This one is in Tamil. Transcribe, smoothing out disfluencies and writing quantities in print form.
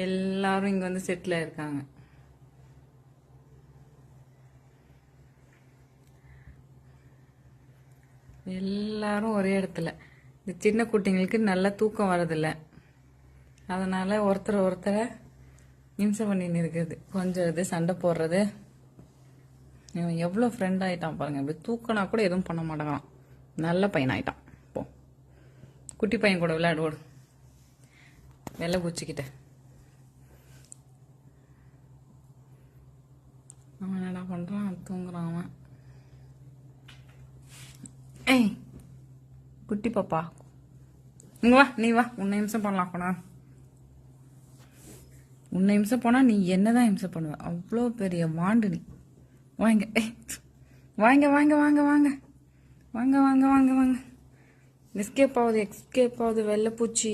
எல்லாரும் இங்கே வந்து செட்டில் ஆயிருக்காங்க. எல்லாரும் ஒரே இடத்துல. இந்த சின்ன குட்டிங்களுக்கு நல்லா தூக்கம் வரதில்லை, அதனால் ஒருத்தரை இம்சை பண்ணின்னு இருக்குது. கொஞ்சம் இது சண்டை போடுறது. இவன் எவ்வளோ ஃப்ரெண்ட் ஆகிட்டான் பாருங்க. இப்படி தூக்கினா கூட எதுவும் பண்ண மாட்டேங்கான். நல்ல பையன் ஆகிட்டான். போ, குட்டி பையன் கூட விளையாடுவோடு. வெள்ளை பூச்சிக்கிட்ட அவன் என்னடா பண்ணுறான்? தூங்குறான் அவன். ஏய் குட்டி பாப்பா, இங்க வா, நீ வா. உன்னை இம்சை பண்ணலாம் போனா. உன்னை இம்சை போனா நீ என்னதான் இம்சை பண்ணுவ? அவ்வளோ பெரிய வாண்டு நீ. வாங்க, வாங்க வாங்க வாங்க வாங்க வாங்க வாங்க வாங்க வாங்க. எஸ்கேப் ஆகுது வெள்ளைப்பூச்சி.